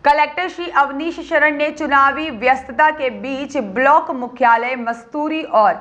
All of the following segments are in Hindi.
कलेक्टर श्री अवनीश शरण ने चुनावी व्यस्तता के बीच ब्लॉक मुख्यालय मस्तूरी और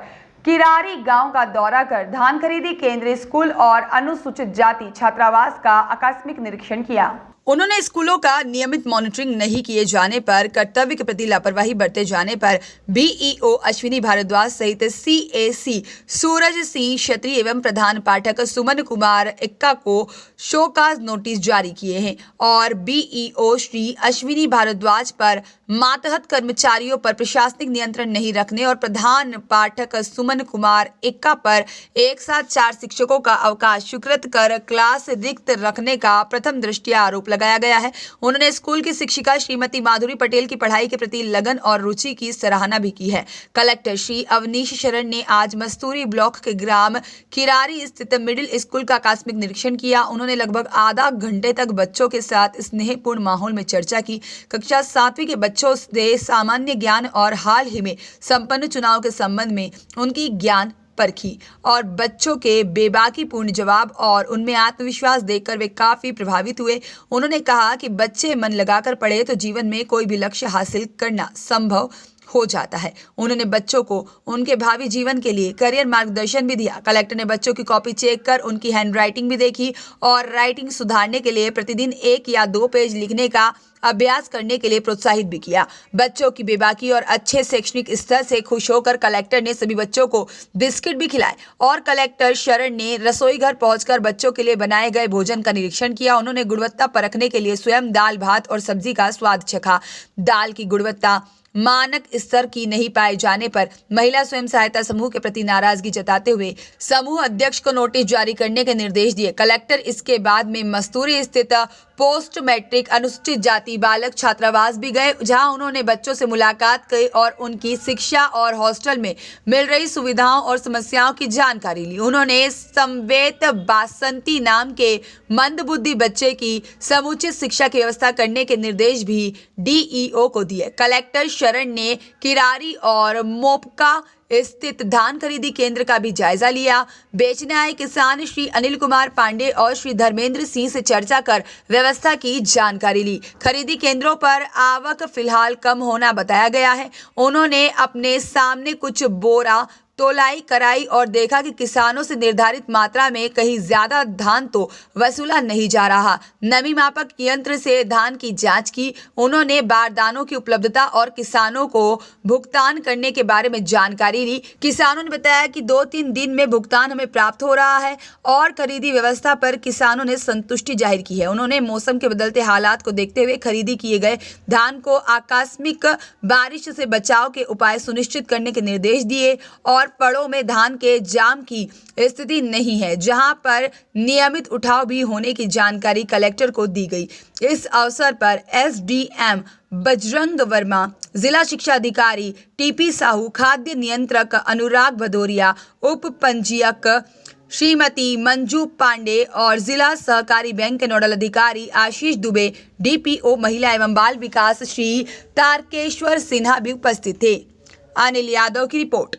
किरारी गांव का दौरा कर धान खरीदी केंद्र, स्कूल और अनुसूचित जाति छात्रावास का आकस्मिक निरीक्षण किया। उन्होंने स्कूलों का नियमित मॉनिटरिंग नहीं किए जाने पर, कर्तव्य के प्रति लापरवाही बरते जाने पर बीईओ अश्विनी भारद्वाज सहित सीएसी सूरज सिंह क्षत्रिय एवं प्रधान पाठक सुमन कुमार इक्का को शोकाज नोटिस जारी किए हैं और बीईओ श्री अश्विनी भारद्वाज पर मातहत कर्मचारियों पर प्रशासनिक नियंत्रण नहीं रखने और प्रधान पाठक सुमन कुमार इक्का पर एक साथ 4 शिक्षकों का अवकाश स्वीकृत कर क्लास रिक्त रखने का प्रथम दृष्टया आरोप लगाया गया है। उन्होंने स्कूल की शिक्षिका श्रीमती माधुरी पटेल की पढ़ाई के प्रति लगन और रुचि की सराहना भी की है। कलेक्टर श्री अवनीश शरण ने आज मस्तूरी ब्लॉक के ग्राम किरारी स्थित मिडिल स्कूल का आकस्मिक निरीक्षण किया। उन्होंने लगभग आधा घंटे तक बच्चों के साथ स्नेहपूर्ण माहौल में चर्चा की। कक्षा 7वीं के बच्चों से सामान्य ज्ञान और हाल ही में संपन्न चुनाव के संबंध में उनकी ज्ञान परखी और बच्चों के बेबाकीपूर्ण जवाब और उनमें आत्मविश्वास देखकर वे काफी प्रभावित हुए। उन्होंने कहा कि बच्चे मन लगाकर पढ़े तो जीवन में कोई भी लक्ष्य हासिल करना संभव हो जाता है। उन्होंने बच्चों को उनके भावी जीवन के लिए करियर मार्गदर्शन भी दिया। कलेक्टर ने बच्चों की कॉपी चेक कर उनकी हैंडराइटिंग भी देखी और राइटिंग सुधारने के लिए प्रतिदिन 1 या 2 पेज लिखने का अभ्यास करने के लिए प्रोत्साहित भी किया। बच्चों की बेबाकी और अच्छे शैक्षणिक स्तर से खुश होकर कलेक्टर ने सभी बच्चों को बिस्किट भी खिलाए और कलेक्टर शरण ने रसोई घर पहुंचकर बच्चों के लिए बनाए गए भोजन का निरीक्षण किया। उन्होंने गुणवत्ता परखने के लिए स्वयं दाल, भात और सब्जी का स्वाद चखा। दाल की गुणवत्ता मानक स्तर की नहीं पाए जाने पर महिला स्वयं सहायता समूह के प्रति नाराजगी जताते हुए समूह अध्यक्ष को नोटिस जारी करने के निर्देश दिए। कलेक्टर इसके बाद में मस्तूरी स्थित पोस्ट मैट्रिक अनुसूचित जाति बालक छात्रावास भी गए, जहां उन्होंने बच्चों से मुलाकात की और उनकी शिक्षा और हॉस्टल में मिल रही सुविधाओं और समस्याओं की जानकारी ली। उन्होंने संवेत बासंती नाम के मंदबुद्धि बच्चे की समुचित शिक्षा की व्यवस्था करने के निर्देश भी डीईओ को दिए। कलेक्टर शरण ने किरारी और मोपका स्थित धान खरीदी केंद्र का भी जायजा लिया। बेचने आए किसान श्री अनिल कुमार पांडे और श्री धर्मेंद्र सिंह से चर्चा कर व्यवस्था की जानकारी ली। खरीदी केंद्रों पर आवक फिलहाल कम होना बताया गया है। उन्होंने अपने सामने कुछ बोरा तोलाई कराई और देखा कि किसानों से निर्धारित मात्रा में कहीं ज्यादा धान तो वसूला नहीं जा रहा। नमी मापक यंत्र से धान की जांच की। उन्होंने बारदानों की उपलब्धता और किसानों को भुगतान करने के बारे में जानकारी ली। किसानों ने बताया कि 2-3 दिन में भुगतान हमें प्राप्त हो रहा है और खरीदी व्यवस्था पर किसानों ने संतुष्टि जाहिर की है। उन्होंने मौसम के बदलते हालात को देखते हुए खरीदी किए गए धान को आकस्मिक बारिश से बचाव के उपाय सुनिश्चित करने के निर्देश दिए और पड़ों में धान के जाम की स्थिति नहीं है, जहां पर नियमित उठाव भी होने की जानकारी कलेक्टर को दी गई। इस अवसर पर एसडीएम बजरंग वर्मा, जिला शिक्षा अधिकारी टीपी साहू, खाद्य नियंत्रक अनुराग भदौरिया, उप पंजीयक श्रीमती मंजू पांडे और जिला सहकारी बैंक के नोडल अधिकारी आशीष दुबे, डीपीओ महिला एवं बाल विकास श्री तारकेश्वर सिन्हा भी उपस्थित थे। अनिल यादव की रिपोर्ट।